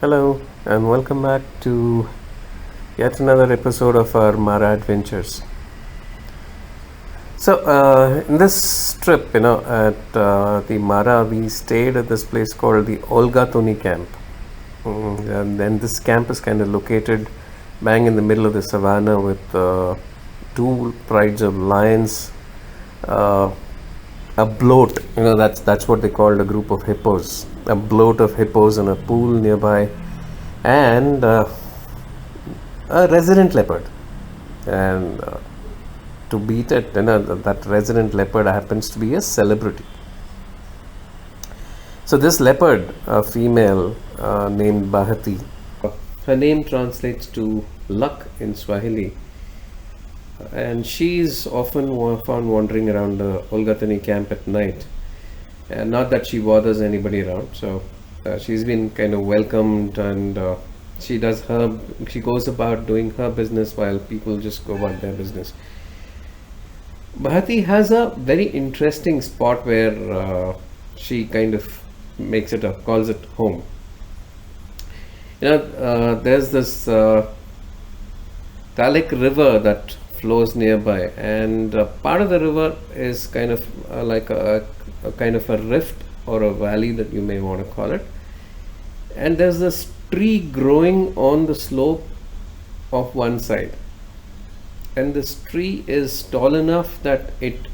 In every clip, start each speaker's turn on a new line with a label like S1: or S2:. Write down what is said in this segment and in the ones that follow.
S1: Hello, and welcome back to yet another episode of our Mara adventures. So, in this trip, at the Mara, we stayed at this place called the Olgatuni Camp. And then this camp is kind of located bang in the middle of the savannah with two prides of lions, uh, a bloat, that's what they called a group of hippos, a bloat of hippos in a pool nearby, and a resident leopard. And to beat it, that resident leopard happens to be a celebrity. So this leopard, a female named Bahati, her name translates to luck in Swahili, and she's often found wandering around the Olgatuni camp at night. And not that she bothers anybody around, so she's been kind of welcomed, and she goes about doing her business while people just go about their business. Bahati has a very interesting spot where she kind of calls it home. There's this Talik river that flows nearby, and part of the river is kind of like a kind of a rift or a valley, that you may want to call it. And there's this tree growing on the slope of one side, and this tree is tall enough that it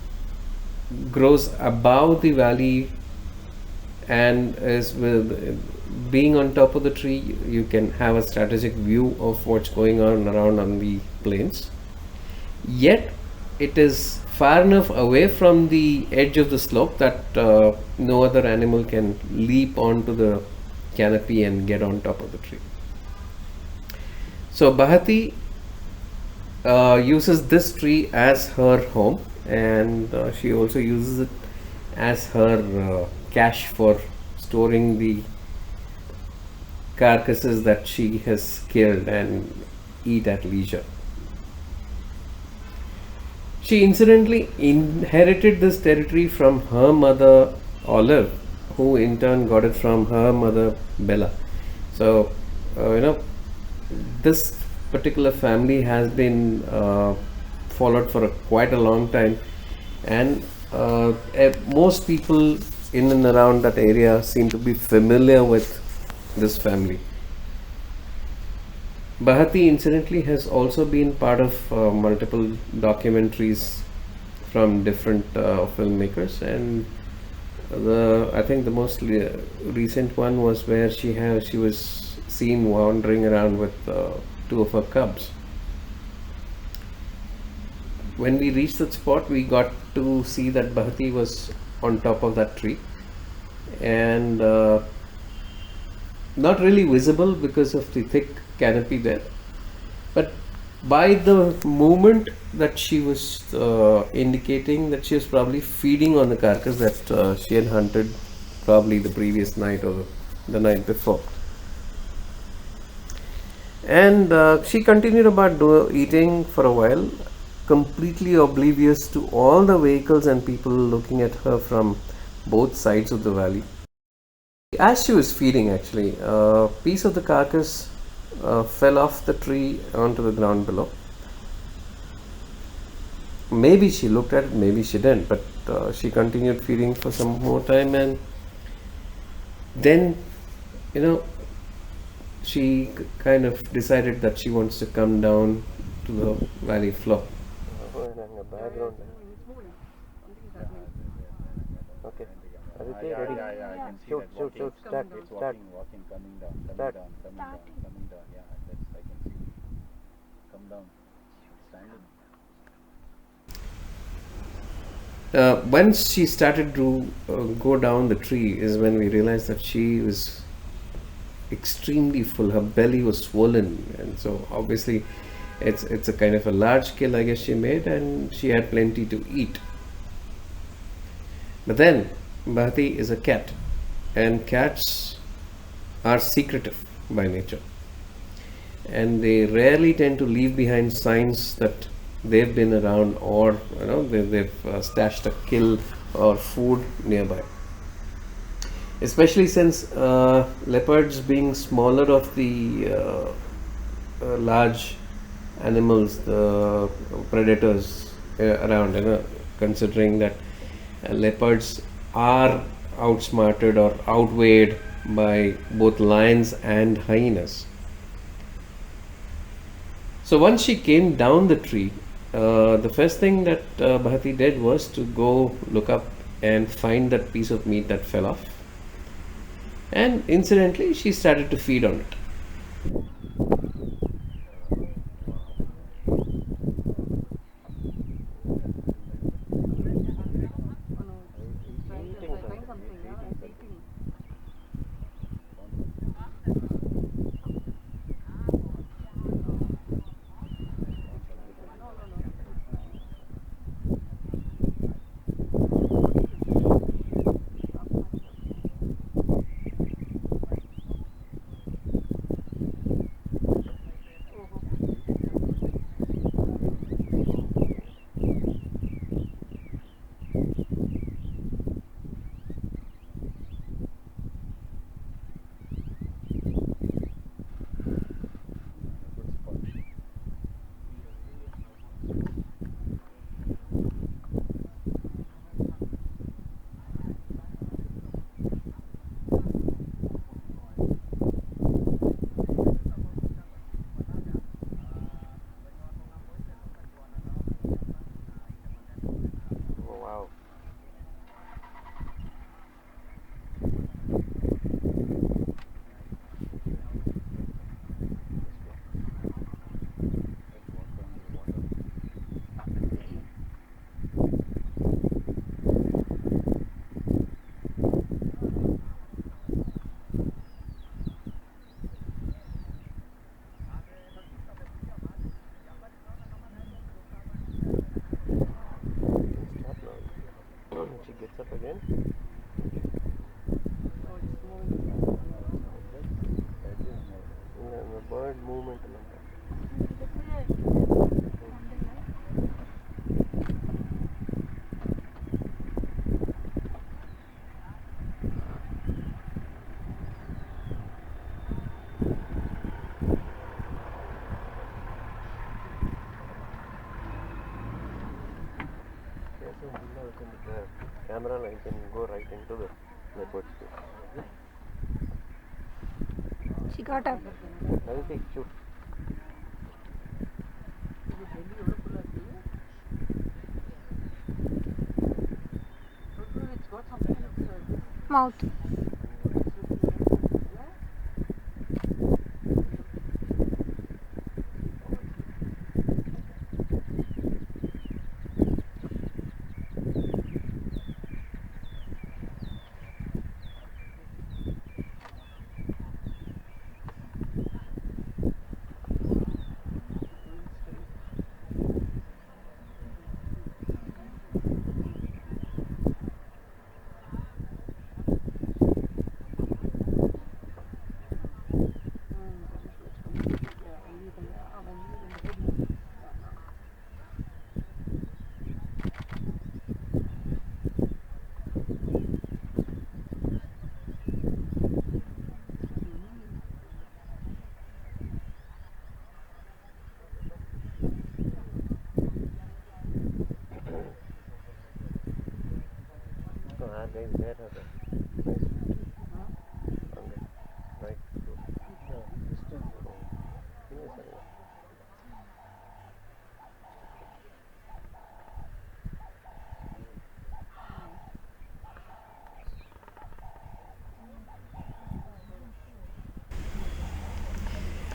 S1: grows above the valley, and is with being on top of the tree, you can have a strategic view of what's going on around on the plains. Yet it is far enough away from the edge of the slope that no other animal can leap onto the canopy and get on top of the tree. So Bahati uses this tree as her home, and she also uses it as her cache for storing the carcasses that she has killed and eat at leisure. She incidentally inherited this territory from her mother Olive, who in turn got it from her mother Bella. So, this particular family has been followed for quite a long time, and most people in and around that area seem to be familiar with this family. Bahati incidentally has also been part of multiple documentaries from different filmmakers, and I think the most recent one was where she was seen wandering around with two of her cubs. When we reached that spot, we got to see that Bahati was on top of that tree, and not really visible because of the thick canopy there, but by the movement that she was indicating that she was probably feeding on the carcass that she had hunted probably the previous night or the night before. And she continued about eating for a while, completely oblivious to all the vehicles and people looking at her from both sides of the valley. As she was feeding, actually, a piece of the carcass fell off the tree onto the ground below. Maybe she looked at it, maybe she didn't, but she continued feeding for some more time, and then, she kind of decided that she wants to come down to the valley floor. Okay. Aditi, ready?
S2: I can see
S1: Shoot,
S2: that
S1: shoot,
S2: walking.
S1: shoot. Start,
S2: It's
S1: start.
S2: walking, coming down,
S1: Start.
S2: coming down. Yeah, that's I can see. Come down. Standing.
S1: Once she started to go down the tree is when we realized that she was extremely full. Her belly was swollen, and so obviously it's a kind of a large kill, I guess, she made, and she had plenty to eat. But then Bahati is a cat, and cats are secretive by nature, and they rarely tend to leave behind signs that they've been around, or they've stashed a kill or food nearby. especially since leopards being smaller of the large animals, the predators around, considering that leopards are outsmarted or outweighed by both lions and hyenas. So once she came down the tree, the first thing that Bahati did was to go look up and find that piece of meat that fell off. And incidentally, she started to feed on it. Wow. She gets up again. The bird movement. The camera line can go right into the leopard space.
S3: She got up.
S1: Okay, shoot.
S3: Mouth.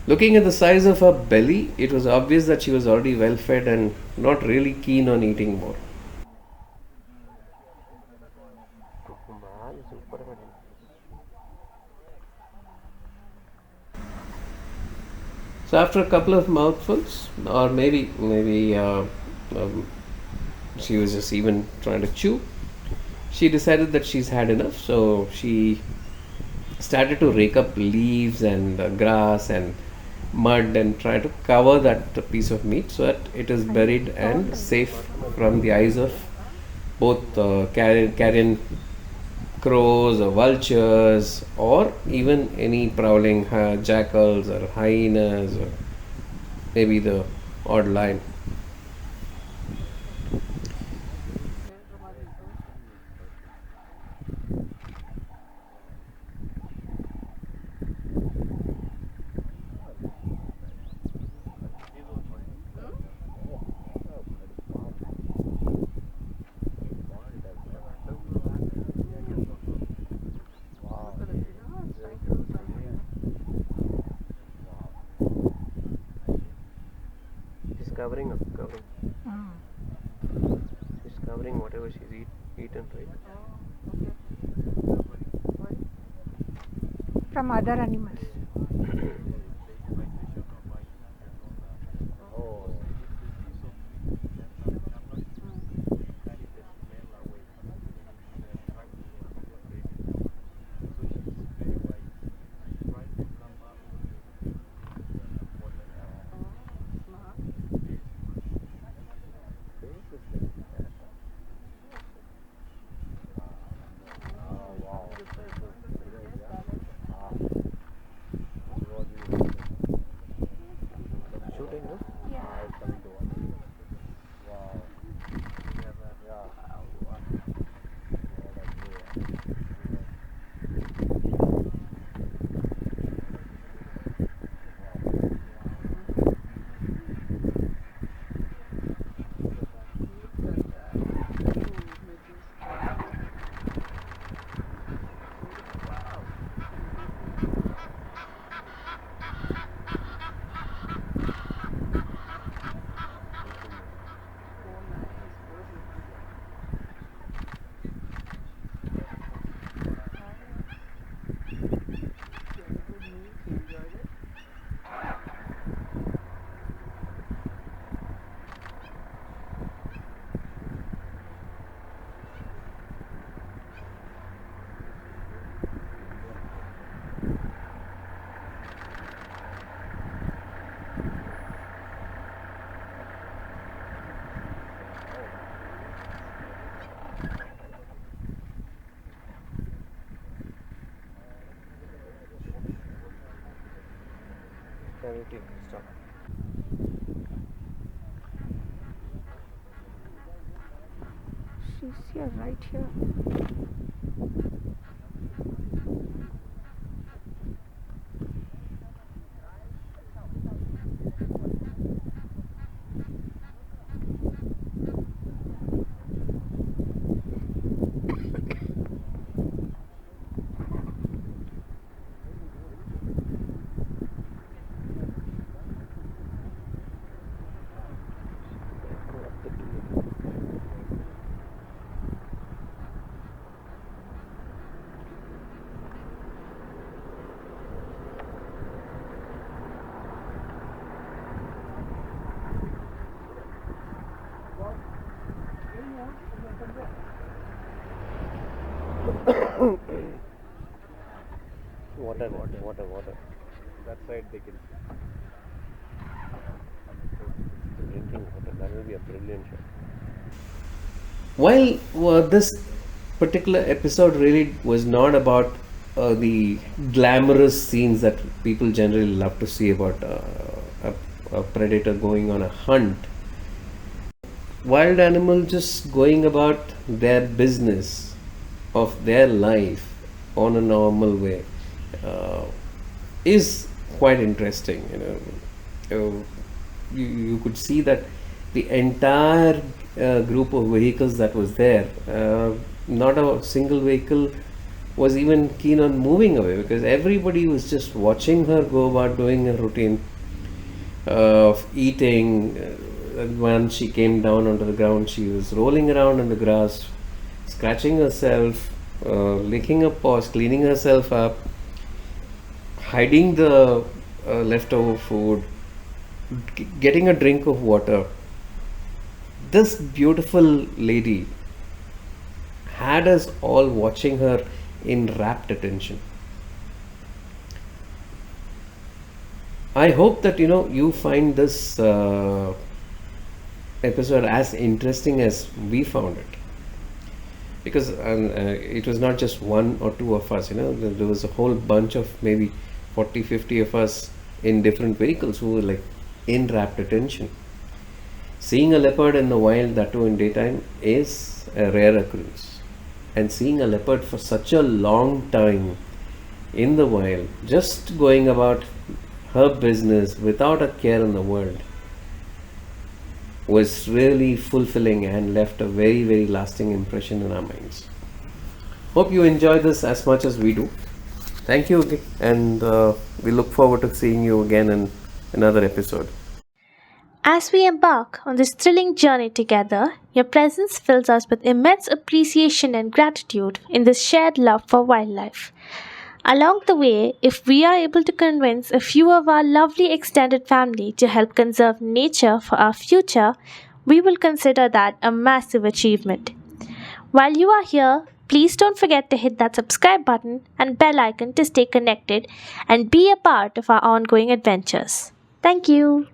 S1: Looking at the size of her belly, it was obvious that she was already well fed and not really keen on eating more. So after a couple of mouthfuls, or maybe she was just even trying to chew, she decided that she's had enough. So she started to rake up leaves and grass and mud and try to cover that piece of meat so that it is buried and safe from the eyes of both carrion crows or vultures, or even any prowling jackals or hyenas, or maybe the odd lion. She's covering up, covering. She's covering whatever she's eaten, right?
S3: From other animals.
S1: Shooting, no? Stop.
S3: She's here, right here.
S1: Water.
S2: That side they can see.
S1: Drinking water. That will be a brilliant shot. While this particular episode really was not about the glamorous scenes that people generally love to see about a predator going on a hunt, wild animal just going about their business of their life on a normal way is quite interesting. You could see that the entire group of vehicles that was there, not a single vehicle was even keen on moving away, because everybody was just watching her go about doing her routine of eating. When she came down onto the ground, she was rolling around in the grass, scratching herself, licking her paws, cleaning herself up, hiding the leftover food, getting a drink of water. This beautiful lady had us all watching her in rapt attention. I hope that you find this episode as interesting as we found it. because it was not just one or two of us, there was a whole bunch of maybe 40, 50 of us in different vehicles who were like in rapt attention. Seeing a leopard in the wild, that too in daytime, is a rare occurrence. And seeing a leopard for such a long time in the wild, just going about her business without a care in the world, was really fulfilling and left a very, very lasting impression in our minds. Hope you enjoy this as much as we do. Thank you again, and we look forward to seeing you again in another episode.
S4: As we embark on this thrilling journey together, your presence fills us with immense appreciation and gratitude in this shared love for wildlife. Along the way, if we are able to convince a few of our lovely extended family to help conserve nature for our future, we will consider that a massive achievement. While you are here, please don't forget to hit that subscribe button and bell icon to stay connected and be a part of our ongoing adventures. Thank you.